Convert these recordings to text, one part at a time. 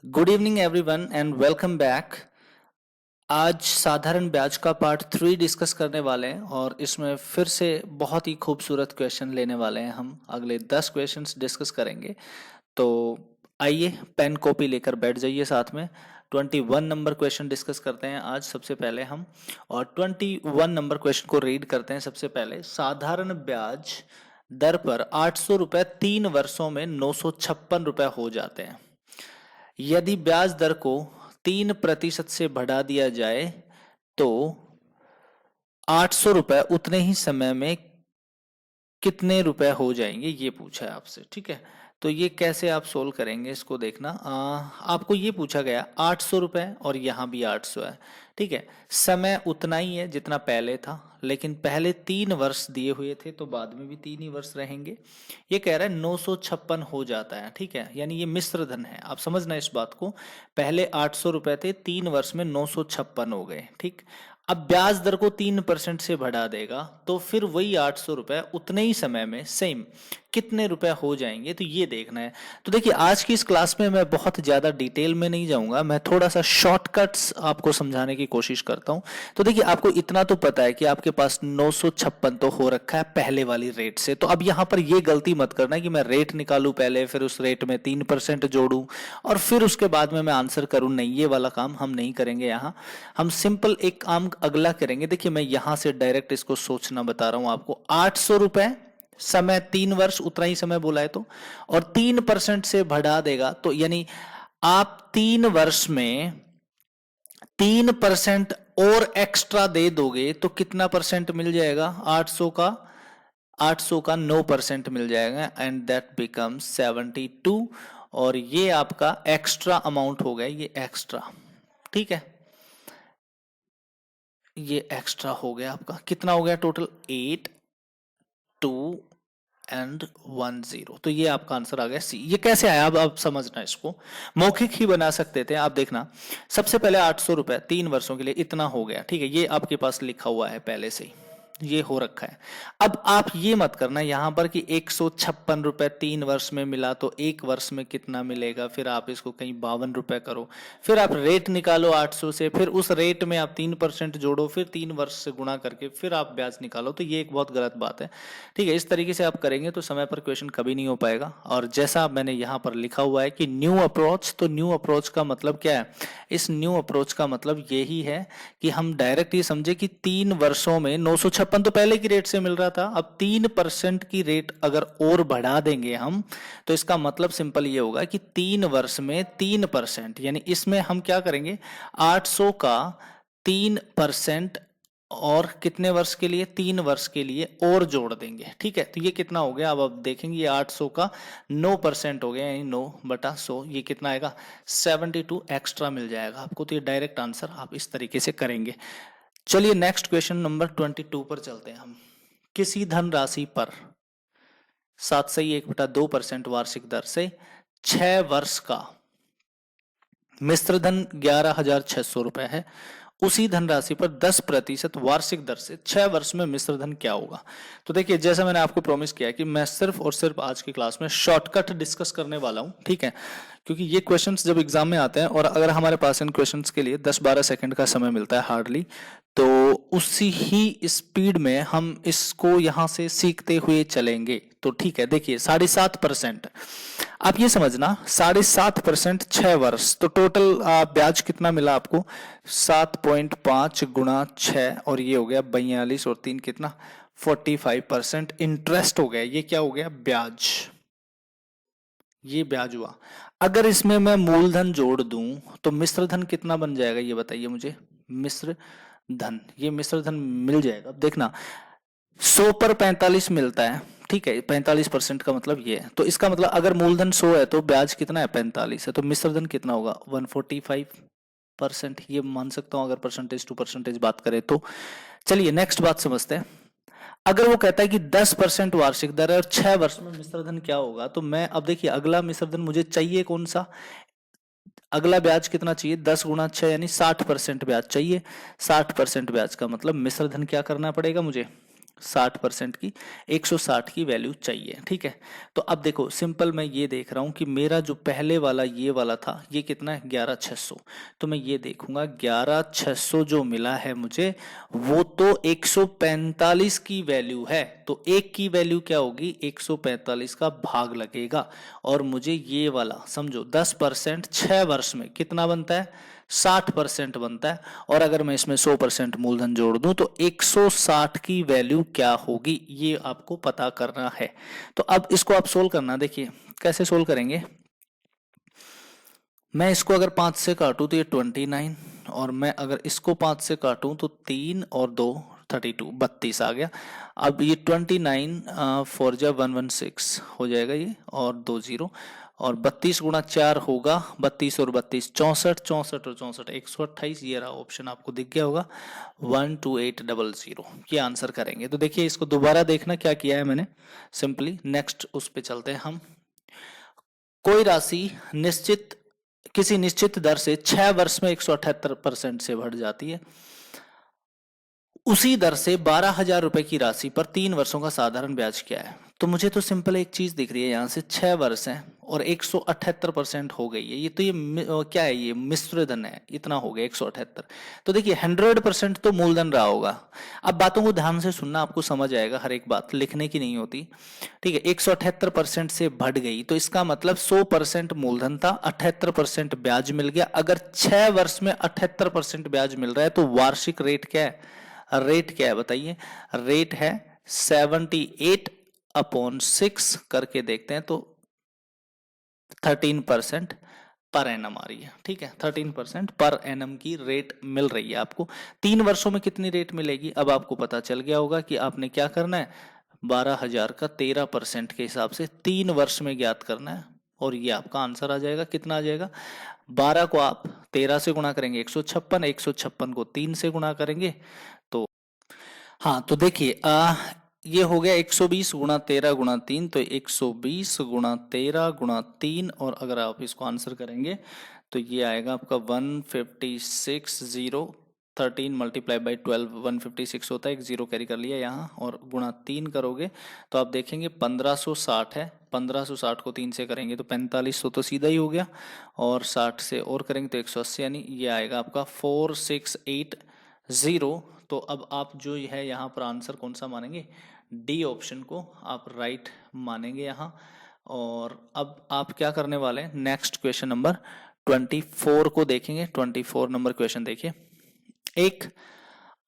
Good evening everyone and welcome back. आज साधारण ब्याज का पार्ट 3 डिस्कस करने वाले हैं और इसमें फिर से बहुत ही खूबसूरत क्वेश्चन लेने वाले हैं। हम अगले 10 क्वेश्चंस डिस्कस करेंगे। तो आइए पेन कॉपी लेकर बैठ जाइए साथ में। 21 नंबर क्वेश्चन डिस्कस करते हैं आज सबसे पहले हम, और 21 नंबर क्वेश्चन को रीड करते हैं। सबसे पहले, साधारण ब्याज दर पर 800 रुपये 3 वर्षों में 956 रुपये हो जाते हैं। यदि ब्याज दर को 3% से बढ़ा दिया जाए तो 800 रुपये उतने ही समय में कितने रुपए हो जाएंगे, ये पूछा है आपसे। ठीक है, तो ये कैसे आप सोल्व करेंगे इसको देखना। आपको ये पूछा गया 800 रुपये और यहाँ भी 800 है। ठीक है, समय उतना ही है जितना पहले था, लेकिन पहले 3 वर्ष दिए हुए थे तो बाद में भी 3 ही वर्ष रहेंगे। ये कह रहा है 956 हो जाता है। ठीक है, यानी ये मिश्र धन है, आप समझना इस बात को। पहले 800 रुपये थे, 3 वर्ष में 956 हो गए। ठीक, अब ब्याज दर को 3% से बढ़ा देगा तो फिर वही 800 रुपये उतने ही समय में सेम कितने रुपए हो जाएंगे, तो ये देखना है। तो देखिए, आज की इस क्लास में मैं बहुत ज्यादा डिटेल में नहीं जाऊंगा, मैं थोड़ा सा शॉर्टकट्स आपको समझाने की कोशिश करता हूं। तो देखिए, आपको इतना तो पता है कि आपके पास 956 तो हो रखा है पहले वाली रेट से। तो अब यहां पर ये गलती मत करना कि मैं रेट निकालूं पहले, फिर उस रेट में 3% जोड़ूं और फिर उसके बाद में मैं आंसर करूं। नहीं, ये वाला काम हम नहीं करेंगे। यहाँ हम सिंपल एक काम अगला करेंगे। देखिए, मैं यहां से डायरेक्ट इसको सोचना बता रहा हूं आपको। 800 रुपए, समय 3 वर्ष उतना ही समय बोला है तो, और 3% से बढ़ा देगा तो यानी आप 3 वर्ष में 3% और एक्स्ट्रा दे दोगे तो कितना परसेंट मिल जाएगा? 800 का 9% मिल जाएगा एंड दैट बिकम्स 72। और ये आपका एक्स्ट्रा अमाउंट हो गया, ये एक्स्ट्रा। ठीक है, ये एक्स्ट्रा हो गया आपका। कितना हो गया टोटल? 8, 2 एंड 1 0। तो ये आपका आंसर आ गया सी। ये कैसे आया अब आप समझना, इसको मौखिक ही बना सकते थे आप। देखना, सबसे पहले 800 रुपए 3 वर्षों के लिए इतना हो गया। ठीक है, ये आपके पास लिखा हुआ है पहले से ही, ये हो रखा है। अब आप ये मत करना यहां पर कि 156 रुपए 3 वर्ष में मिला तो 1 वर्ष में कितना मिलेगा, फिर आप इसको कहीं 52 रुपए करो, फिर आप रेट निकालो 800 से, फिर उस रेट में आप 3% जोड़ो, फिर 3 वर्ष से गुणा करके फिर आप ब्याज निकालो। तो ये एक बहुत गलत बात है। ठीक है, इस तरीके से आप करेंगे तो समय पर क्वेश्चन कभी नहीं हो पाएगा। और जैसा मैंने यहाँ पर लिखा हुआ है कि न्यू अप्रोच, तो न्यू अप्रोच का मतलब क्या है? इस न्यू अप्रोच का मतलब यही है कि हम डायरेक्ट ये समझे कि 3 वर्षों में 956 तो पहले की रेट से मिल रहा था, अब 3% की रेट अगर और बढ़ा देंगे हम, तो इसका मतलब सिंपल ये होगा कि 3 वर्ष में 3%, यानी इसमें हम क्या करेंगे? 800 का 3% और कितने वर्ष के लिए? 3 वर्ष के लिए और जोड़ देंगे। ठीक है, तो ये कितना हो गया? अब आप देखेंगे ये 800 का 9% हो गया, यानी 9/100। ये कितना आएगा? 72 एक्स्ट्रा मिल जाएगा आपको। तो ये डायरेक्ट आंसर आप इस तरीके से करेंगे। चलिए नेक्स्ट क्वेश्चन नंबर 22 पर चलते हैं हम। किसी धनराशि पर 7/1/2% वार्षिक दर से 6 वर्ष का मिश्र धन 11,600 रुपए है। उसी धनराशि पर 10% वार्षिक दर से 6 वर्ष में मिश्र धन क्या होगा? तो देखिए, जैसा मैंने आपको प्रॉमिस किया कि मैं सिर्फ और सिर्फ आज की क्लास में शॉर्टकट डिस्कस करने वाला हूं। ठीक है, क्योंकि ये क्वेश्चंस जब एग्जाम में आते हैं और अगर हमारे पास इन क्वेश्चंस के लिए 10-12 सेकंड का समय मिलता है हार्डली, तो उसी ही स्पीड में हम इसको यहां से सीखते हुए चलेंगे। तो ठीक है, देखिए 7.5%, आप ये समझना 7.5% 6 वर्ष, तो टोटल ब्याज कितना मिला आपको? 7.5 गुणा 6 और ये हो गया 42 और 3 कितना? 45% इंटरेस्ट हो गया। ये क्या हो गया? ब्याज। ये ब्याज हुआ। अगर इसमें मैं मूलधन जोड़ दूं तो मिश्र धन कितना बन जाएगा, ये बताइए मुझे। मिश्र धन, ये मिश्र धन मिल जाएगा। देखना, 100 पर 45 मिलता है। ठीक है, 45% का मतलब ये है। तो इसका मतलब अगर मूलधन 100 है तो ब्याज कितना है? 45 है। तो मिश्र धन कितना होगा? 145%। ये मान सकता हूं अगर परसेंटेज टू परसेंटेज बात करें तो। चलिए नेक्स्ट बात समझते हैं। अगर वो कहता है कि 10% वार्षिक दर है और 6 वर्ष में मिश्र धन क्या होगा, तो मैं अब देखिए अगला मिश्र धन मुझे चाहिए कौन सा? अगला ब्याज कितना चाहिए? 10 गुणा 6 यानी 60% ब्याज चाहिए। 60% ब्याज का मतलब मिश्र धन क्या करना पड़ेगा मुझे? 60% की, 160 की वैल्यू चाहिए। ठीक है, तो अब देखो सिंपल मैं ये देख रहा हूं कि मेरा जो पहले वाला ये वाला था ये कितना है 11600, तो मैं ये देखूंगा 11600 जो मिला है मुझे वो तो 145 की वैल्यू है, तो एक की वैल्यू क्या होगी 145 का भाग लगेगा और मुझे ये वाला समझो 10% 6 वर्ष में कितना बनता है 60% बनता है, और अगर मैं इसमें 100% मूलधन जोड़ दूं तो 160 की वैल्यू क्या होगी ये आपको पता करना है। तो अब इसको आप सोल्व करना, देखिए कैसे सोल्व करेंगे। मैं इसको अगर 5 से काटूं तो ये 29, और मैं अगर इसको 5 से काटूं तो 3 और 2 32 32 आ गया। अब ये 29 4 जा 116 हो जाएगा ये, और 2 0, और 32 गुणा 4 होगा 32 और 32 64 64 और 64 128, ये रहा ऑप्शन आपको दिख गया होगा 12800, ये आंसर करेंगे। तो देखिए इसको दोबारा देखना क्या किया है मैंने, सिंपली नेक्स्ट उस पे चलते हैं हम। कोई राशि निश्चित किसी निश्चित दर से 6 वर्ष में 178% से बढ़ जाती है, उसी दर से 12,000 रुपए की राशि पर 3 वर्षों का साधारण ब्याज क्या है। तो मुझे तो सिंपल एक चीज दिख रही है, यहाँ से 6 वर्ष है और 178% हो गई है, ये तो क्या है ये मिश्र धन है, इतना हो गया 178। तो देखिए 100% तो मूलधन रहा होगा। अब बातों को ध्यान से सुनना, आपको समझ आएगा, हर एक बात लिखने की नहीं होती। ठीक है, 178% से बढ़ गई तो इसका मतलब 100% मूलधन था, 78% ब्याज मिल गया। अगर 6 वर्ष में 78% ब्याज मिल रहा है तो वार्षिक रेट क्या है, रेट क्या है बताइए, रेट है 78/6 करके देखते हैं तो 13% पर एनम आ रही है। ठीक है, 13% पर एनम की रेट मिल रही है आपको। 3 वर्षों में कितनी रेट मिलेगी अब आपको पता चल गया होगा कि आपने क्या करना है, 12,000 का 13% के हिसाब से 3 वर्ष में ज्ञात करना है, और ये आपका आंसर आ जाएगा। कितना आ जाएगा, 12 को आप 13 से गुणा करेंगे 156, 156 को 3 से गुणा करेंगे तो हाँ, तो देखिए ये हो गया 120 गुणा 13 गुणा 3, तो 120 गुणा 13 गुणा 3, और अगर आप इसको आंसर करेंगे तो ये आएगा आपका 156 13 मल्टीप्लाई बाई 12 156 होता है, एक जीरो कैरी कर लिया यहाँ, और गुणा 3 करोगे तो आप देखेंगे 1560 है, 1560 को 3 से करेंगे तो 4500 तो सीधा ही हो गया, और 60 से और करेंगे तो 180, यानी ये आएगा आपका 4680। तो अब आप जो है यहाँ पर आंसर कौन सा मानेंगे, डी ऑप्शन को आप राइट मानेंगे यहाँ। और अब आप क्या करने वाले हैं, नेक्स्ट क्वेश्चन नंबर 24 को देखेंगे। 24 नंबर क्वेश्चन देखिए, एक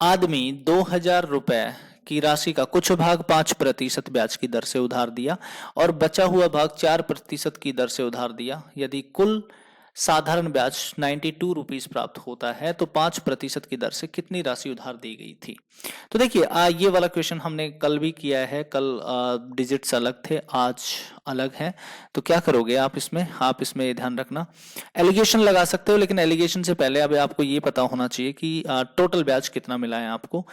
आदमी 2,000 रुपए की राशि का कुछ भाग 5% ब्याज की दर से उधार दिया और बचा हुआ भाग 4% की दर से उधार दिया। यदि कुल साधारण ब्याज 92 रुपीज प्राप्त होता है तो 5% की दर से कितनी राशि उधार दी गई थी। तो देखिए ये वाला क्वेश्चन हमने कल भी किया है, कल डिजिट्स अलग थे, आज अलग है। तो क्या करोगे आप इसमें ध्यान रखना, एलिगेशन लगा सकते हो, लेकिन एलिगेशन से पहले अब आपको ये पता होना चाहिए कि टोटल ब्याज कितना मिला है, आपको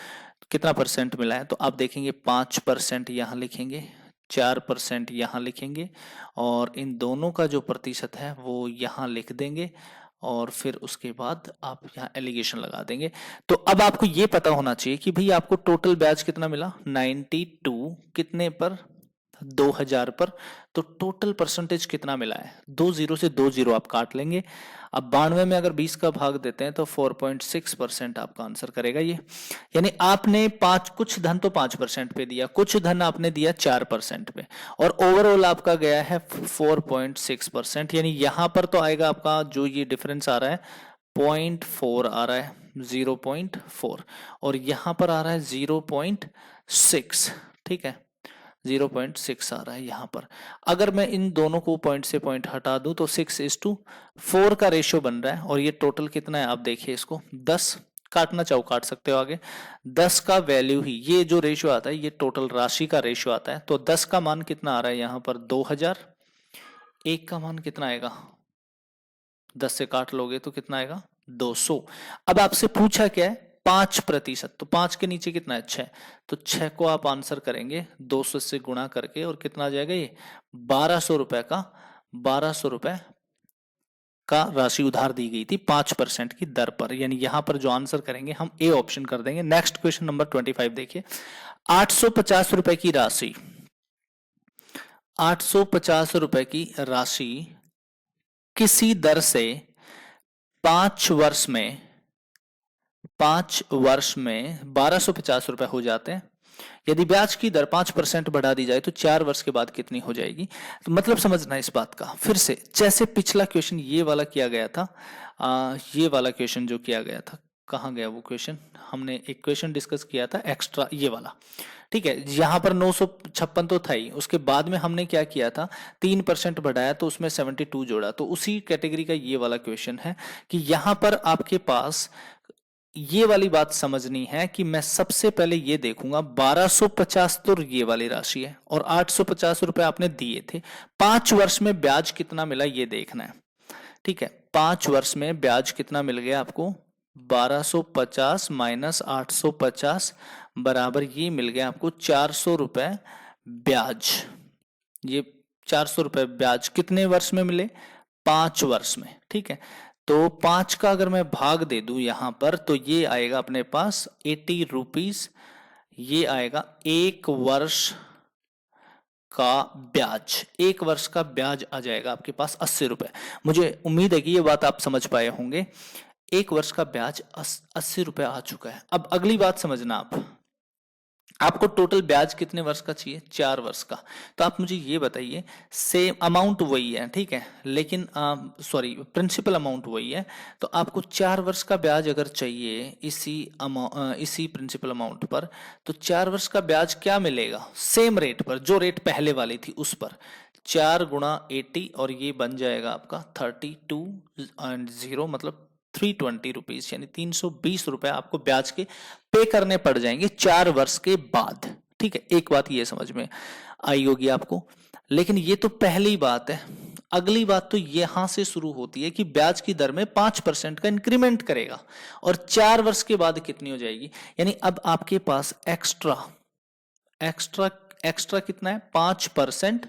कितना परसेंट मिला है। तो आप देखेंगे 5% यहाँ लिखेंगे, 4% यहाँ लिखेंगे, और इन दोनों का जो प्रतिशत है वो यहाँ लिख देंगे, और फिर उसके बाद आप यहाँ एलिगेशन लगा देंगे। तो अब आपको ये पता होना चाहिए कि भाई आपको टोटल ब्याज कितना मिला, 92 कितने पर, 2,000 पर, तो टोटल परसेंटेज कितना मिला है, 2 जीरो से 2 जीरो आप काट लेंगे। अब 92 में अगर 20 का भाग देते हैं तो 4.6% आपका आंसर करेगा ये। यानी आपने कुछ धन तो 5% पे दिया, कुछ धन आपने दिया 4% पे, और ओवरऑल आपका गया है 4.6%। यानी यहां पर तो आएगा आपका जो ये डिफरेंस आ रहा है 0.4 आ रहा है, 0.4, और यहां पर आ रहा है 0.6। ठीक है, 0.6 आ रहा है यहाँ पर। अगर मैं इन दोनों को पॉइंट से पॉइंट हटा दूं तो 6:4 का रेशियो बन रहा है, और ये टोटल कितना है आप देखिए इसको, 10 काटना चाहो काट सकते हो आगे, 10 का वैल्यू ही ये जो रेशियो आता है ये टोटल राशि का रेशियो आता है। तो 10 का मान कितना आ रहा है यहाँ पर 2,000, 1 का मान कितना आएगा, 10 से काट लोगे तो कितना आएगा 200। अब आपसे पूछा क्या है 5%, तो 5 के नीचे कितना है 6, तो 6 को आप आंसर करेंगे 200 से गुणा करके, और कितना आ जाएगा ये 1,200 रुपए का 1,200 रुपए का राशि उधार दी गई थी 5% की दर पर, यानी यहां पर जो आंसर करेंगे हम ए ऑप्शन कर देंगे। नेक्स्ट क्वेश्चन नंबर 25 देखिए। 850 रुपए की राशि, 850 रुपए की राशि किसी दर से 5 वर्ष में 1250 रुपए हो जाते हैं। यदि ब्याज की दर 5% बढ़ा दी जाए तो 4 वर्ष के बाद कितनी हो जाएगी? तो मतलब समझना इस बात का फिर से, जैसे पिछला क्वेश्चन ये वाला किया गया था, ये वाला क्वेश्चन जो किया गया था, कहाँ गया वो क्वेश्चन? हमने एक क्वेश्चन डिस्कस किया था एक्स्ट्रा, ये वाला, ठीक है। यहाँ पर 956 तो था ही, उसके बाद में हमने क्या किया था, 3% बढ़ाया तो उसमें 72 जोड़ा, तो उसी कैटेगरी का ये वाला क्वेश्चन है कि यहाँ पर आपके पास ये वाली बात समझनी है कि मैं सबसे पहले ये देखूंगा 1250 तो ये वाली राशि है और 850 रुपए आपने दिए थे, 5 वर्ष में ब्याज कितना मिला ये देखना है, ठीक है। 5 वर्ष में ब्याज कितना मिल गया आपको? 1250 माइनस 850 बराबर ये मिल गया आपको 400 रुपए ब्याज। ये 400 रुपए ब्याज कितने वर्ष में मिले? 5 वर्ष में, ठीक है। तो 5 का अगर मैं भाग दे दूं यहां पर तो ये आएगा अपने पास 80 रुपीज, ये आएगा 1 वर्ष का ब्याज, 1 वर्ष का ब्याज आ जाएगा आपके पास 80 रुपए। मुझे उम्मीद है कि ये बात आप समझ पाए होंगे। 1 वर्ष का ब्याज 80 रुपए आ चुका है। अब अगली बात समझना, आपको टोटल ब्याज कितने वर्ष का चाहिए? 4 वर्ष का। तो आप मुझे ये बताइए, सेम अमाउंट वही है, ठीक है, लेकिन सॉरी प्रिंसिपल अमाउंट वही है, तो आपको 4 वर्ष का ब्याज अगर चाहिए इसी प्रिंसिपल अमाउंट पर, तो 4 वर्ष का ब्याज क्या मिलेगा? सेम रेट पर, जो रेट पहले वाली थी उस पर 4 गुणा 80 और ये बन जाएगा आपका 32 मतलब 320 रुपीज, यानी 320 रुपए आपको ब्याज के पे करने पड़ जाएंगे 4 वर्ष के बाद, ठीक है। एक बात ये समझ में आई होगी आपको, लेकिन ये तो पहली बात है। अगली बात तो यहां से शुरू होती है कि ब्याज की दर में 5% का इंक्रीमेंट करेगा और 4 वर्ष के बाद कितनी हो जाएगी, यानी अब आपके पास एक्स्ट्रा एक्स्ट्रा एक्स्ट्रा कितना है? 5%।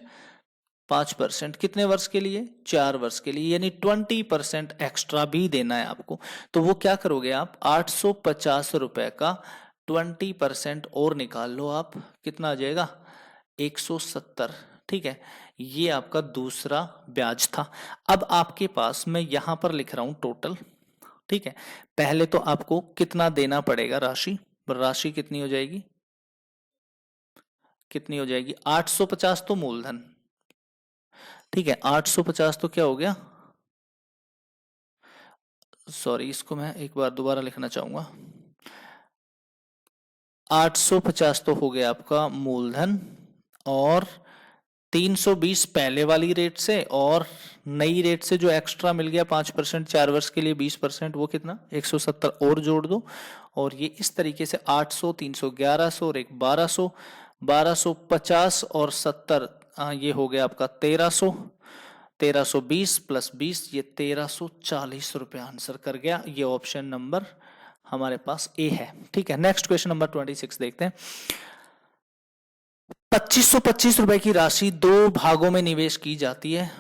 5% कितने वर्ष के लिए? 4 वर्ष के लिए, यानी 20% एक्स्ट्रा भी देना है आपको। तो वो क्या करोगे आप? 850 रुपए का 20% और निकाल लो आप, कितना आ जाएगा? 170, ठीक है। ये आपका दूसरा ब्याज था। अब आपके पास मैं यहां पर लिख रहा हूं टोटल, ठीक है। पहले तो आपको कितना देना पड़ेगा राशि, राशि कितनी हो जाएगी? कितनी हो जाएगी? 850 तो मूलधन, ठीक है। 850 तो क्या हो गया, सॉरी इसको मैं एक बार दोबारा लिखना चाहूंगा। 850 तो हो गया आपका मूलधन और 320 पहले वाली रेट से और नई रेट से जो एक्स्ट्रा मिल गया 5% 4 वर्ष के लिए 20%, वो कितना? 170 और जोड़ दो और ये इस तरीके से 800 300 1100 और एक 1200, 1250 और 70, ये हो गया आपका 1300, 1320 प्लस 20, ये 1340 रुपये आंसर कर गया। ये ऑप्शन नंबर हमारे पास ए है, ठीक है। नेक्स्ट क्वेश्चन नंबर 26 देखते हैं। 2525 रुपए की राशि 2 भागों में निवेश की जाती है।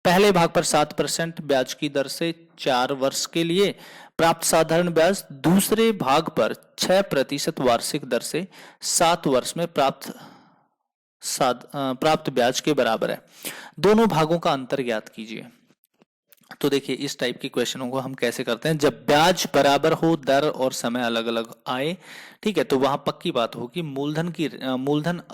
पहले भाग पर 7% ब्याज की दर से 4 वर्ष के लिए प्राप्त साधारण ब्याज दूसरे भाग पर 6% वार्षिक दर से 7 वर्ष में प्राप्त ब्याज के बराबर है। दोनों भागों का अंतर ज्ञात कीजिए। तो देखिए इस टाइप के क्वेश्चनों को हम कैसे करते हैं, जब ब्याज बराबर हो, दर और समय अलग अलग आए, ठीक है, तो वहां पक्की बात होगी मूलधन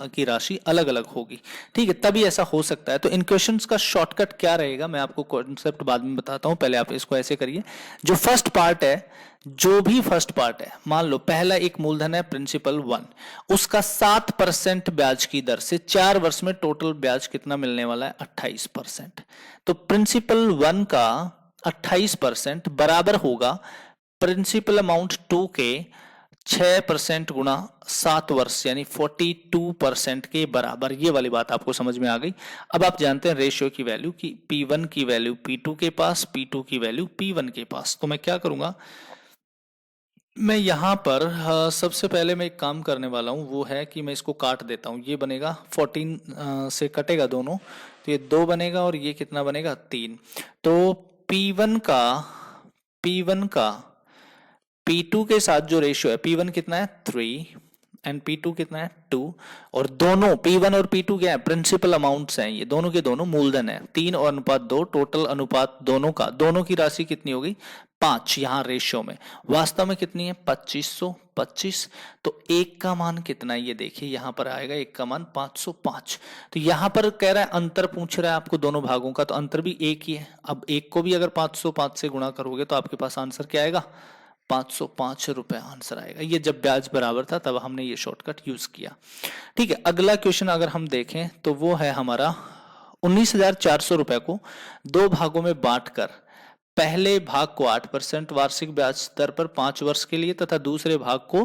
की राशि अलग अलग होगी, ठीक है, तभी ऐसा हो सकता है। तो इन क्वेश्चंस का शॉर्टकट क्या रहेगा मैं आपको कॉन्सेप्ट बाद में बताता हूं, पहले आप इसको ऐसे करिए। जो भी फर्स्ट पार्ट है, मान लो पहला एक मूलधन है प्रिंसिपल 1, उसका 7% ब्याज की दर से 4 वर्ष में टोटल ब्याज कितना मिलने वाला है? 28%। तो प्रिंसिपल 1 का 28% बराबर होगा प्रिंसिपल अमाउंट 2 के 6% गुणा 7 वर्ष, यानी 42% के बराबर। ये वाली बात आपको समझ में आ गई। अब आप जानते हैं रेशियो की वैल्यू की P1 की वैल्यू P2 के पास, P2 की वैल्यू P1 के पास। तो मैं क्या करूंगा, मैं यहां पर सबसे पहले मैं एक काम करने वाला हूं, वो है कि मैं इसको काट देता हूं। ये बनेगा 14 से कटेगा दोनों, तो ये 2 बनेगा और ये कितना बनेगा 3। तो P1 का P2 के साथ जो रेशियो है, P1 कितना है 3 एंड P2 कितना है 2, और दोनों P1 और P2 क्या है, प्रिंसिपल अमाउंट्स हैं, ये दोनों के दोनों मूलधन है, 3 और अनुपात 2, टोटल अनुपात दोनों की राशि कितनी होगी 5 यहाँ रेशियो में, वास्तव में कितनी है 2525। तो एक का मान कितना है, ये देखिए यहाँ पर आएगा एक का मान 505। तो यहाँ पर कह रहा है अंतर पूछ रहा है आपको दोनों भागों का, तो अंतर भी एक ही है। अब एक को भी अगर 505 से गुणा करोगे तो आपके पास आंसर क्या आएगा 505 रुपए आंसर आएगा। ये जब ब्याज बराबर था तब हमने ये शॉर्टकट यूज किया। ठीक है, अगला क्वेश्चन अगर हम देखें तो वो है हमारा 19,400 रुपए को 2 भागों में बांटकर पहले भाग को 8% वार्षिक ब्याज दर पर 5 वर्ष के लिए तथा दूसरे भाग को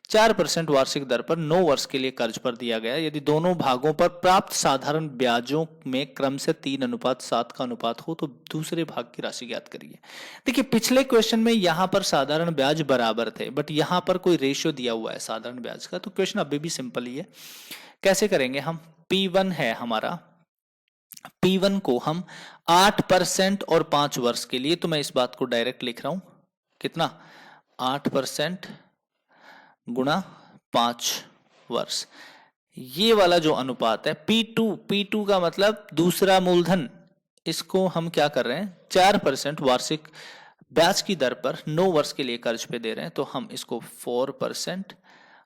4% वार्षिक दर पर 9 वर्ष के लिए कर्ज पर दिया गया। यदि दोनों भागों पर प्राप्त साधारण ब्याजों में क्रम से 3:7 का अनुपात हो तो दूसरे भाग की राशि ज्ञात करिए। देखिए पिछले क्वेश्चन में यहां पर साधारण ब्याज बराबर थे, बट यहां पर कोई रेशियो दिया हुआ है साधारण ब्याज का, तो क्वेश्चन अभी भी सिंपल ही है। कैसे करेंगे हम, P1 है हमारा, P1 को हम 8% और 5 वर्ष के लिए, तो मैं इस बात को डायरेक्ट लिख रहा हूं, कितना 8% गुणा 5 वर्ष, ये वाला जो अनुपात है P2 का मतलब दूसरा मूलधन, इसको हम क्या कर रहे हैं 4% वार्षिक ब्याज की दर पर 9 वर्ष के लिए कर्ज पे दे रहे हैं, तो हम इसको 4%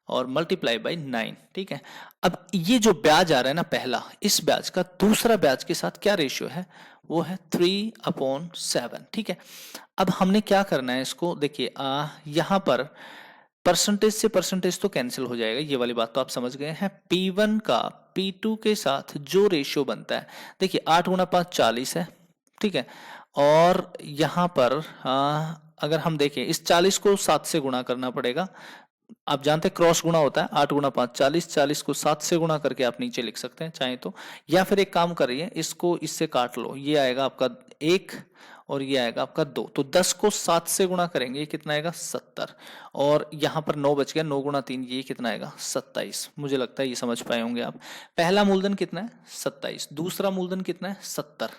और मल्टीप्लाई बाई 9। ठीक है, अब ये जो ब्याज आ रहा है ना पहला, इस ब्याज का दूसरा ब्याज के साथ क्या रेशियो है, वो है 3/7। ठीक है, अब हमने क्या करना है इसको, देखिए यहां पर परसेंटेज से परसेंटेज तो कैंसिल हो जाएगा, ये वाली बात तो आप समझ गए हैं। P1 का P2 के साथ जो रेशियो बनता है, देखिए 8 गुणा 5 40 है। ठीक है, और यहां पर अगर हम देखें इस 40 को 7 से गुणा करना पड़ेगा, आप जानते हैं क्रॉस गुणा होता है, 8 गुणा 5 40, 40 को 7 से गुणा करके आप नीचे लिख सकते हैं चाहे तो, या फिर एक काम करिए इसको इससे काट लो, ये आएगा आपका 1 और ये आएगा आपका 2, तो 10 को 7 से गुणा करेंगे, ये कितना आएगा 70, और यहाँ पर 9 बच गया, 9 गुणा 3 ये कितना आएगा 27। मुझे लगता है ये समझ पाए होंगे आप। पहला मूलधन कितना है 27, दूसरा मूलधन कितना है 70।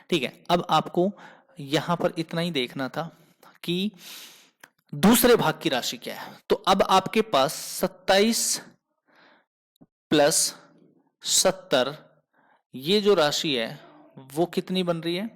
ठीक है, अब आपको यहाँ पर इतना ही देखना था कि दूसरे भाग की राशि क्या है, तो अब आपके पास 27 प्लस 70, ये जो राशि है वो कितनी बन रही है,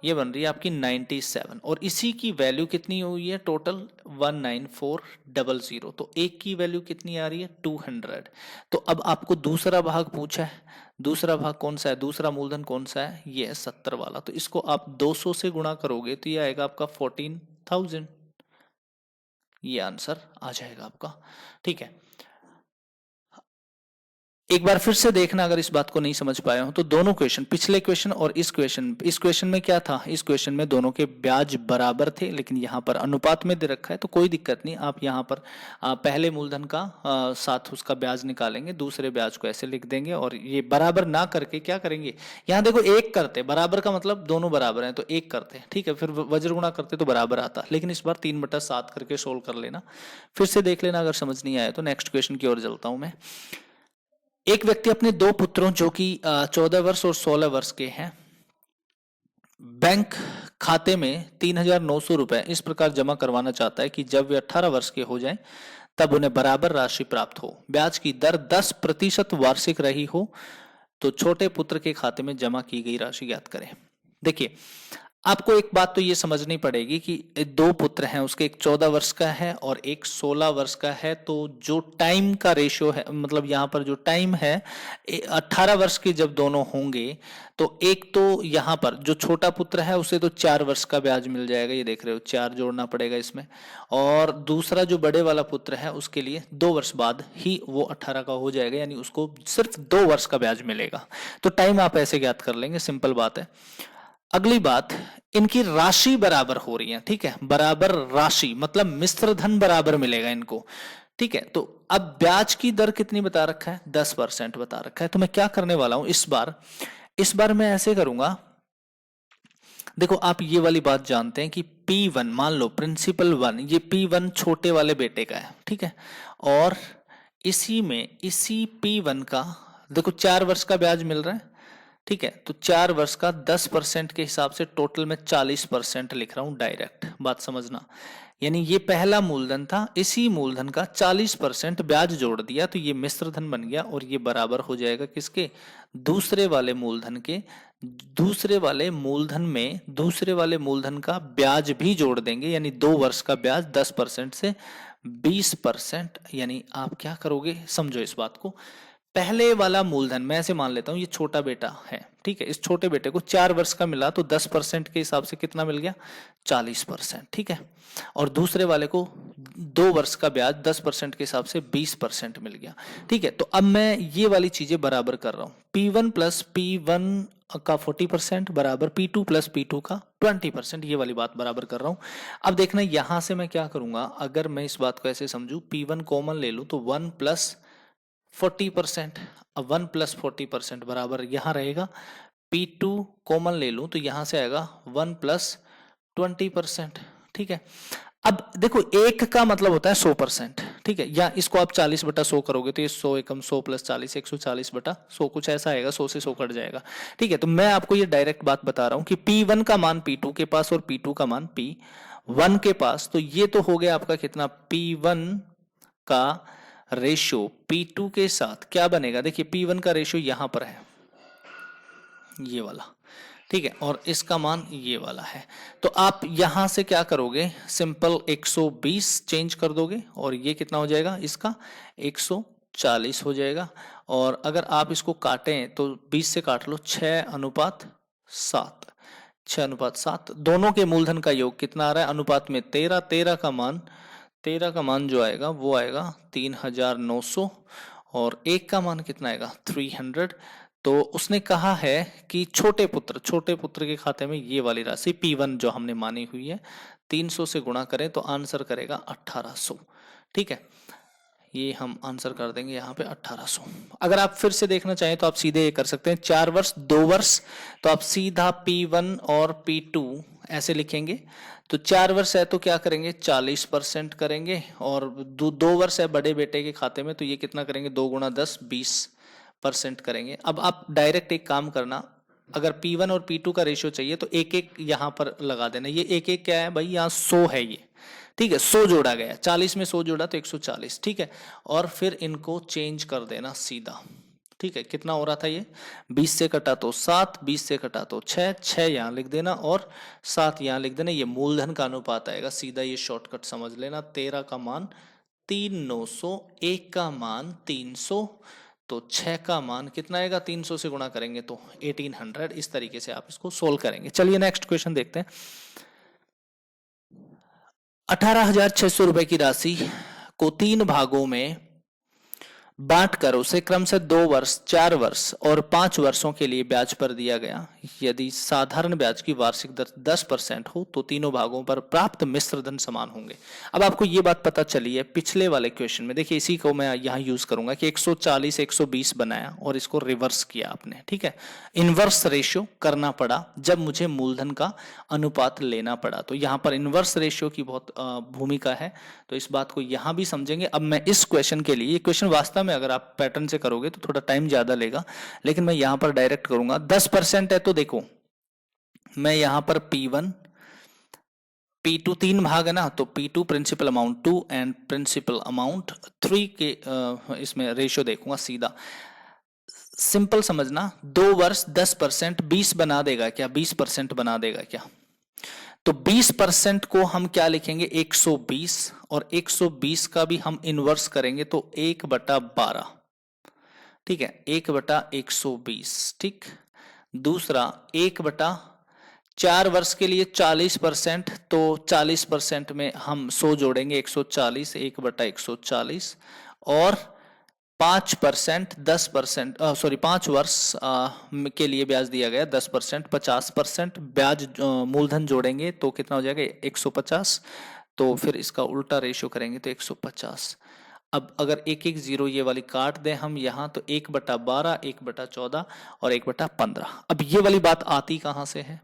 ये बन रही है आपकी 97, और इसी की वैल्यू कितनी हुई है टोटल 19400, तो एक की वैल्यू कितनी आ रही है 200। तो अब आपको दूसरा भाग पूछा है, दूसरा भाग कौन सा है, दूसरा मूलधन कौन सा है, ये है 70 वाला, तो इसको आप 200 से गुणा करोगे तो ये आएगा आपका 14,000, ये आंसर आ जाएगा आपका। ठीक है, एक बार फिर से देखना अगर इस बात को नहीं समझ पाए हो तो, दोनों क्वेश्चन, पिछले क्वेश्चन और इस क्वेश्चन में क्या था, इस क्वेश्चन में दोनों के ब्याज बराबर थे, लेकिन यहाँ पर अनुपात में दे रखा है, तो कोई दिक्कत नहीं, आप यहाँ पर पहले मूलधन का साथ उसका ब्याज निकालेंगे, दूसरे ब्याज को ऐसे लिख देंगे, और ये बराबर ना करके क्या करेंगे, यहाँ देखो एक करते, बराबर का मतलब दोनों बराबर हैं तो एक करते, ठीक है, फिर वज्र गुणा करते तो बराबर आता, लेकिन इस बार 3/7 करके सोल्व कर लेना, फिर से देख लेना, अगर समझ नहीं आया तो नेक्स्ट क्वेश्चन की ओर चलता हूं मैं। एक व्यक्ति अपने 2 पुत्रों जो कि 14 वर्ष और 16 वर्ष के हैं, बैंक खाते में 3,900 रुपए इस प्रकार जमा करवाना चाहता है कि जब वे 18 वर्ष के हो जाएं तब उन्हें बराबर राशि प्राप्त हो, ब्याज की दर 10% वार्षिक रही हो, तो छोटे पुत्र के खाते में जमा की गई राशि ज्ञात करें। देखिए आपको एक बात तो ये समझनी पड़ेगी कि 2 पुत्र हैं, उसके एक 14 वर्ष का है और एक 16 वर्ष का है, तो जो टाइम का रेशियो है, मतलब यहाँ पर जो टाइम है 18 वर्ष के जब दोनों होंगे, तो एक तो यहाँ पर जो छोटा पुत्र है उसे तो 4 वर्ष का ब्याज मिल जाएगा, ये देख रहे हो 4 जोड़ना पड़ेगा इसमें, और दूसरा जो बड़े वाला पुत्र है उसके लिए 2 वर्ष बाद ही वो 18 का हो जाएगा, यानी उसको सिर्फ 2 वर्ष का ब्याज मिलेगा। तो टाइम आप ऐसे ज्ञात कर लेंगे, सिंपल बात है। अगली बात, इनकी राशि बराबर हो रही है, ठीक है, बराबर राशि मतलब मिश्र धन बराबर मिलेगा इनको, ठीक है। तो अब ब्याज की दर कितनी बता रखा है, 10% बता रखा है, तो मैं क्या करने वाला हूं इस बार मैं ऐसे करूंगा, देखो आप ये वाली बात जानते हैं कि P1 मान लो प्रिंसिपल 1, ये P1 छोटे वाले बेटे का है, ठीक है, और इसी P1 का देखो 4 वर्ष का ब्याज मिल रहा है, ठीक है, तो 4 वर्ष का 10% के हिसाब से टोटल में 40% लिख रहा हूं डायरेक्ट, बात समझना। यानी ये पहला मूलधन था, इसी मूलधन का 40% ब्याज जोड़ दिया तो ये मिश्र धन बन गया और ये बराबर हो जाएगा किसके, दूसरे वाले मूलधन के। दूसरे वाले मूलधन में दूसरे वाले मूलधन का ब्याज भी जोड़ देंगे, यानी 2 वर्ष का ब्याज 10% से 20%। यानी आप क्या करोगे, समझो इस बात को। पहले वाला मूलधन मैं ऐसे मान लेता हूं ये छोटा बेटा है, ठीक है, इस छोटे बेटे को 4 वर्ष का मिला तो 10% के हिसाब से कितना मिल गया, 40%, ठीक है। और दूसरे वाले को 2 वर्ष का ब्याज 10% के हिसाब से 20% मिल गया, ठीक है। तो अब मैं ये वाली चीजें बराबर कर रहा हूं, P1 प्लस P1 का 40% बराबर P2 प्लस P2 का 20%, ये वाली बात बराबर कर रहा हूं। अब देखना यहां से मैं क्या करूंगा, अगर मैं इस बात को ऐसे समझू, P1 कॉमन ले लूं तो 1 प्लस 40%, अब 1 प्लस 40% बराबर यहां रहेगा। P2 कॉमन ले लूं तो यहां से आएगा 1 प्लस 20%, ठीक है। अब देखो एक का मतलब होता है 100%, ठीक है, या इसको आप 40/100 करोगे तो ये 100 एकम 100 प्लस 40 140/100 कुछ ऐसा आएगा, 100 से 100 कट जाएगा, ठीक है। तो मैं आपको ये डायरेक्ट बात बता रहा हूं कि P1 का मान P2 के पास और P2 का मान P1 के पास, तो ये तो हो गया आपका कितना, P1 का रेशियो P2 के साथ क्या बनेगा, देखिए P1 का रेशियो यहां पर है ये वाला, ठीक है, और इसका मान ये वाला है। तो आप यहां से क्या करोगे, सिंपल 120 चेंज कर दोगे और ये कितना हो जाएगा, इसका 140 हो जाएगा। और अगर आप इसको काटें तो 20 से काट लो, 6:7, 6:7, दोनों के मूलधन का योग कितना आ रहा है, अनुपात में 13, 13 का मान जो आएगा वो आएगा 3900 और एक का मान कितना आएगा 300। तो उसने कहा है कि छोटे पुत्र के खाते में ये वाली राशि P1 जो हमने मानी हुई है 300 से गुणा करें तो आंसर करेगा 1800, ठीक है। ये हम आंसर कर देंगे यहाँ पे 1800। अगर आप फिर से देखना चाहें तो आप सीधे ये कर सकते हैं, 4 वर्ष 2 वर्ष, तो आप सीधा P1 और P2 ऐसे लिखेंगे। तो 4 वर्ष है तो क्या करेंगे, 40% करेंगे, और 2 वर्ष है बड़े बेटे के खाते में तो ये कितना करेंगे, 2 गुणा 10 20% करेंगे। अब आप डायरेक्ट एक काम करना, अगर P1 और P2 का रेशियो चाहिए तो एक एक यहां पर लगा देना। ये एक एक क्या है भाई, यहाँ 100 है ये, ठीक है, 100 जोड़ा गया, 40 में 100 जोड़ा तो 140, ठीक है। और फिर इनको चेंज कर देना सीधा, ठीक है। कितना हो रहा था ये, 20 से कटा तो 7, 20 से कटा तो 6, 6 यहाँ लिख देना और 7 यहाँ लिख देना, ये मूलधन का अनुपात आएगा, सीधा ये शॉर्टकट समझ लेना। 13 का मान 3900, 1 का मान 300, तो 6 का मान कितना आएगा, 300 से गुणा करेंगे तो 1800। इस तरीके से आप इसको सोल्व करेंगे। चलिए नेक्स्ट क्वेश्चन देखते हैं। 18,600 रुपए की राशि को 3 भागों में बांटकर उसे क्रमशः 2 वर्ष, 4 वर्ष और 5 वर्षों के लिए ब्याज पर दिया गया। यदि साधारण ब्याज की वार्षिक दर 10% हो तो तीनों भागों पर प्राप्त मिश्र धन समान होंगे। अब आपको ये बात पता चली है पिछले वाले क्वेश्चन में, देखिए इसी को मैं यहाँ यूज करूंगा कि 140 120 बनाया और इसको रिवर्स किया आपने, ठीक है। इनवर्स रेशियो करना पड़ा जब मुझे मूलधन का अनुपात लेना पड़ा, तो यहाँ पर इनवर्स रेशियो की बहुत भूमिका है, तो इस बात को यहाँ भी समझेंगे। अब मैं इस क्वेश्चन के लिए, ये क्वेश्चन वास्तव में अगर आप पैटर्न से करोगे तो थोड़ा टाइम ज्यादा लेगा, लेकिन मैं यहां पर डायरेक्ट करूंगा। 10% है तो देखो मैं यहां पर P1 P2 3 भाग है ना, तो P2 principal amount 2 and principal amount 3 के इसमें रेशियो देखूंगा सीधा। सिंपल समझना, 2 वर्ष 10% 20 बना देगा क्या, 20% बना देगा क्या, तो 20% को हम क्या लिखेंगे 120, और 120 का भी हम इनवर्स करेंगे तो 1/12, ठीक है, 1/120, ठीक। दूसरा 1/4 वर्ष के लिए 40%, तो 40% में हम 100 जोड़ेंगे 140, 1/140, और 5% 10%, सॉरी 5 वर्ष के लिए ब्याज दिया गया 10%, 50% ब्याज मूलधन जोड़ेंगे तो कितना हो जाएगा 150, तो फिर इसका उल्टा रेशियो करेंगे तो 150। अब अगर एक एक जीरो ये वाली काट दें हम यहाँ, तो 1/12, 1/14 और 1/15। अब ये वाली बात आती कहाँ से है?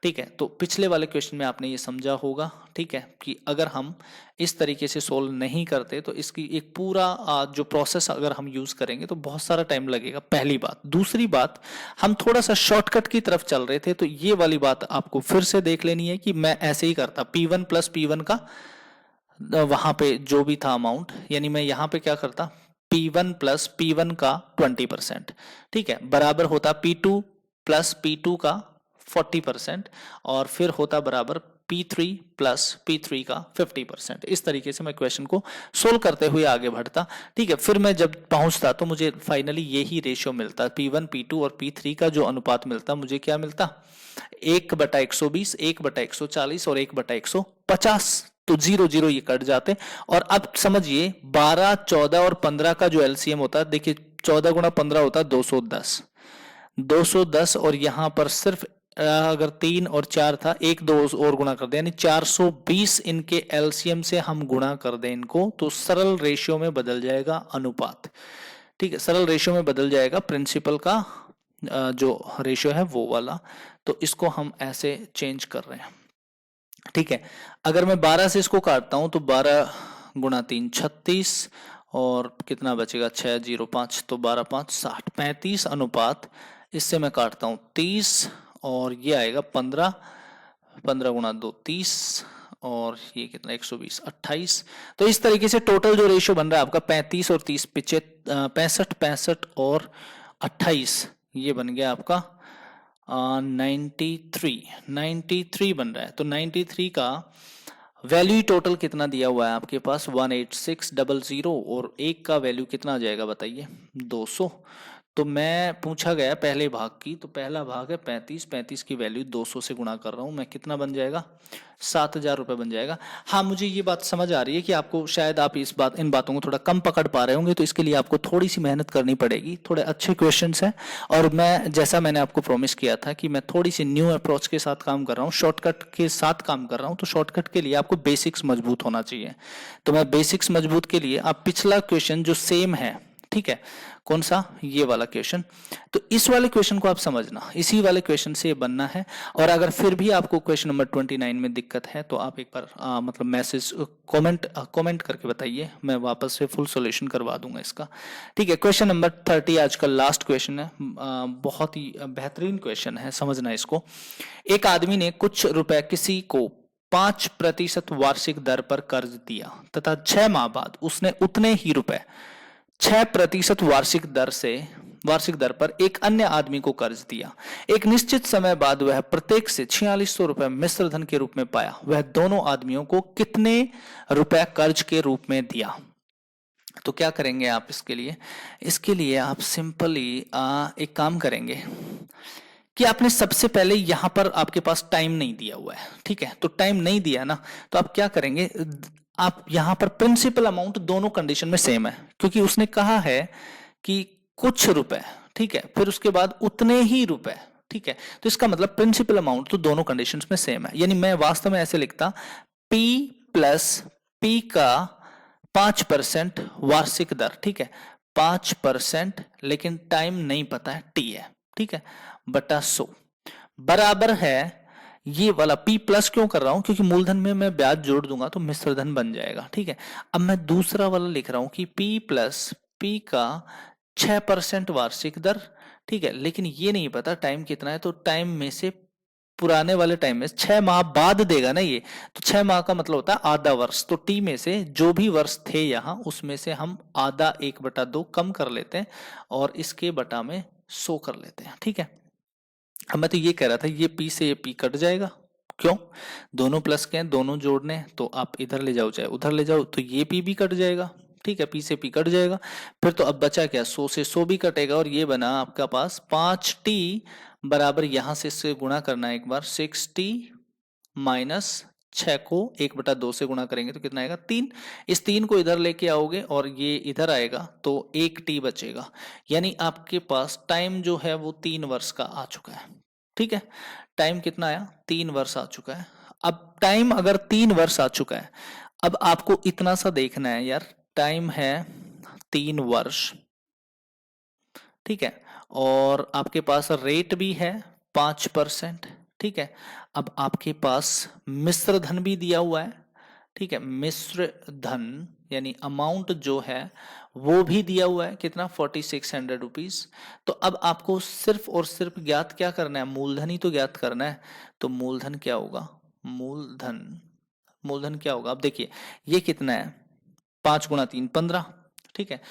ठीक है, तो पिछले वाले क्वेश्चन में आपने ये समझा होगा, ठीक है, कि अगर हम इस तरीके से सोल्व नहीं करते तो इसकी एक पूरा जो प्रोसेस अगर हम यूज करेंगे तो बहुत सारा टाइम लगेगा, पहली बात। दूसरी बात, हम थोड़ा सा शॉर्टकट की तरफ चल रहे थे, तो ये वाली बात आपको फिर से देख लेनी है कि मैं ऐसे ही करता, P1 प्लस P1 का वहां पे जो भी था अमाउंट, यानी मैं यहाँ पे क्या करता, P1 प्लस P1 का 20%, ठीक है, बराबर होता P2 प्लस P2 का 40%, और फिर होता बराबर P3 प्लस P3 का 50%। इस तरीके से मैं क्वेश्चन को सोल्व करते हुए आगे बढ़ता, ठीक है। फिर मैं जब पहुंचता तो मुझे फाइनली यही रेशियो मिलता, P1 P2 और P3 का जो अनुपात मिलता, मुझे क्या मिलता, 1/120, 1/140 और 1/150। तो 0 0 ये कट जाते। और अब समझिए 12, 14 और 15 का जो एलसीएम होता है, देखिए 14 गुणा 15 होता है 210, 210, और यहां पर सिर्फ अगर 3 और 4 था, 1 2 और गुणा कर दे, यानी 420 इनके एलसीएम से हम गुणा कर दें इनको, तो सरल रेशियो में बदल जाएगा अनुपात, ठीक है, सरल रेशियो में बदल जाएगा, प्रिंसिपल का जो रेशियो है वो वाला। तो इसको हम ऐसे चेंज कर रहे हैं, ठीक है। अगर मैं 12 से इसको काटता हूं तो 12 गुणा 3 36, और कितना बचेगा 6 0 5, तो 12 5 60, 35 अनुपात, इससे मैं काटता हूं 30, और ये आएगा 15, 15 गुणा 2 30, और ये कितना 120 28। तो इस तरीके से टोटल जो रेशियो बन रहा है आपका 35 और 30 65 65 और 28, ये बन गया आपका 93 बन रहा है। तो 93 का वैल्यू टोटल कितना दिया हुआ है आपके पास 18600, और एक का वैल्यू कितना आ जाएगा बताइए 200। तो मैं पूछा गया पहले भाग की, तो पहला भाग है 35, 35 की वैल्यू 200 से गुणा कर रहा हूं मैं, कितना बन जाएगा 7000 रुपए बन जाएगा। हाँ, मुझे ये बात समझ आ रही है कि आपको शायद आप इन बातों को थोड़ा कम पकड़ पा रहे होंगे, तो इसके लिए आपको थोड़ी सी मेहनत करनी पड़ेगी। थोड़े अच्छे क्वेश्चंस हैं, और मैं जैसा मैंने आपको प्रॉमिस किया था कि मैं थोड़ी सी न्यू अप्रोच के साथ काम कर रहा हूँ, शॉर्टकट के साथ काम कर रहा हूँ। तो शॉर्टकट के लिए आपको बेसिक्स मजबूत होना चाहिए। तो मैं बेसिक्स मजबूत के लिए आप पिछला क्वेश्चन जो सेम है, ठीक है, कौन सा, ये वाला क्वेश्चन, तो इस वाले क्वेश्चन को आप समझना, इसी वाले क्वेश्चन से ये बनना है। और अगर फिर भी आपको क्वेश्चन नंबर 29 में दिक्कत है तो आप एक बार मतलब मैसेज कमेंट करके बताइए, मैं वापस से फुल सॉल्यूशन करवा दूंगा इसका, ठीक है। क्वेश्चन नंबर 30 आज का लास्ट क्वेश्चन है, बहुत ही बेहतरीन क्वेश्चन है, समझना इसको। एक आदमी ने कुछ रुपए किसी को 5% वार्षिक दर पर कर्ज दिया तथा 6 माह बाद उसने उतने ही रुपए 6% वार्षिक दर पर एक अन्य आदमी को कर्ज दिया। एक निश्चित समय बाद वह प्रत्येक से 4600 रुपए मिश्र धन के रूप में पाया। वह दोनों आदमियों को कितने रुपए कर्ज के रूप में दिया? तो क्या करेंगे आप इसके लिए आप सिंपली एक काम करेंगे कि आपने सबसे पहले यहां पर आपके पास टाइम नहीं दिया हुआ है, ठीक है, तो टाइम नहीं दिया ना, तो आप क्या करेंगे, आप यहां पर प्रिंसिपल अमाउंट दोनों कंडीशन में सेम है, क्योंकि उसने कहा है कि कुछ रुपए, ठीक है, फिर उसके बाद उतने ही रुपए, ठीक है, तो इसका मतलब प्रिंसिपल अमाउंट तो दोनों कंडीशंस में सेम है। यानी मैं वास्तव में ऐसे लिखता, P प्लस P का 5% वार्षिक दर, ठीक है, 5%, लेकिन टाइम नहीं पता है, T है, ठीक है, बटा 100 बराबर है ये वाला। P प्लस क्यों कर रहा हूं, क्योंकि मूलधन में मैं ब्याज जोड़ दूंगा तो मिश्र धन बन जाएगा, ठीक है। अब मैं दूसरा वाला लिख रहा हूं कि P प्लस P का 6% वार्षिक दर, ठीक है, लेकिन ये नहीं पता टाइम कितना है, तो टाइम में से पुराने वाले टाइम में 6 माह बाद देगा ना ये, तो 6 माह का मतलब होता है आधा वर्ष, तो T में से जो भी वर्ष थे यहां उसमें से हम आधा 1/2 कम कर लेते हैं और इसके बटा में 100 कर लेते हैं, ठीक है। अब मैं तो ये कह रहा था ये P से ये P कट जाएगा, क्यों, दोनों प्लस के हैं, दोनों जोड़ने हैं, तो आप इधर ले जाओ चाहे उधर ले जाओ, तो ये P भी कट जाएगा, ठीक है, P से P कट जाएगा। फिर तो अब बचा क्या, 100 से 100 भी कटेगा, और ये बना आपका पास 5T बराबर, यहां से इससे गुणा करना है एक बार, 6T माइनस 6 को 1/2 से गुणा करेंगे तो कितना आएगा 3। इस 3 को इधर लेके आओगे और ये इधर आएगा तो 1T बचेगा, यानी आपके पास टाइम जो है वो 3 वर्ष का आ चुका है, ठीक है। टाइम कितना आया, 3 वर्ष आ चुका है। अब टाइम अगर 3 वर्ष आ चुका है, अब आपको इतना सा देखना है यार, टाइम है 3 वर्ष, ठीक है, और आपके पास रेट भी है 5%, ठीक है। अब आपके पास मिश्र धन भी दिया हुआ है, ठीक है, मिश्र धन यानी अमाउंट जो है वो भी दिया हुआ है, कितना 4600 रुपीज। तो अब आपको सिर्फ और सिर्फ ज्ञात क्या करना है, मूलधन ही तो ज्ञात करना है। तो मूलधन क्या होगा, मूलधन क्या होगा, अब देखिए ये कितना है, 5 × 3 15, ठीक है।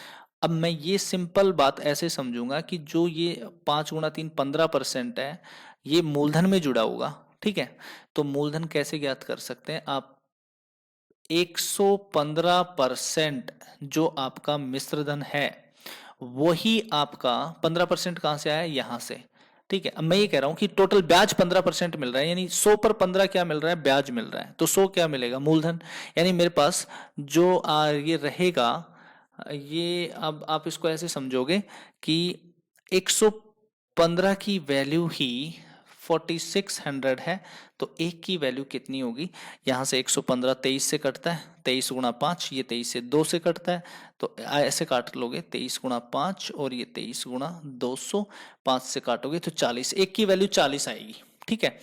अब मैं ये सिंपल बात ऐसे समझूंगा कि जो ये 5 × 3 15% है, ये मूलधन में जुड़ा होगा, ठीक है। तो मूलधन कैसे ज्ञात कर सकते हैं आप, 115% जो आपका मिश्रधन है वही आपका 15% कहां से आया, यहां से, ठीक है। अब मैं ये कह रहा हूं कि टोटल ब्याज 15% मिल रहा है, यानी 100 पर 15 क्या मिल रहा है, ब्याज मिल रहा है। तो 100 क्या मिलेगा, मूलधन। यानी मेरे पास जो ये रहेगा, ये अब आप इसको ऐसे समझोगे कि 115 की वैल्यू ही 4600 है, तो एक की वैल्यू कितनी होगी, यहां से 115 23 से कटता है, 23 × 5, ये 23 से 2 से कटता है, तो ऐसे काट लोगे 23 × 5 और ये 23 × 200, 5 से काटोगे तो 40, एक की वैल्यू 40 आएगी, ठीक है।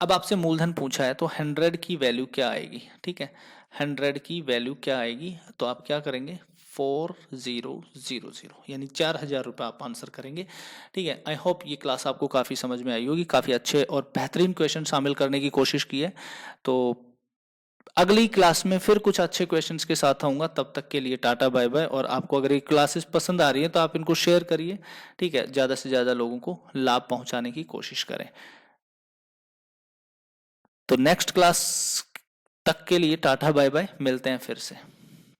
अब आपसे मूलधन पूछा है तो 100 की वैल्यू क्या आएगी, ठीक है, 100 की वैल्यू क्या आएगी, तो आप क्या करेंगे 4000, यानी 4000 रुपये आप आंसर करेंगे, ठीक है। आई होप ये क्लास आपको काफ़ी समझ में आई होगी, काफ़ी अच्छे और बेहतरीन क्वेश्चन शामिल करने की कोशिश की है। तो अगली क्लास में फिर कुछ अच्छे क्वेश्चंस के साथ आऊंगा, तब तक के लिए टाटा बाय बाय। और आपको अगर ये क्लासेस पसंद आ रही है तो आप इनको शेयर करिए, ठीक है, ज़्यादा से ज़्यादा लोगों को लाभ पहुंचाने की कोशिश करें। तो नेक्स्ट क्लास तक के लिए टाटा बाय बाय, मिलते हैं फिर से।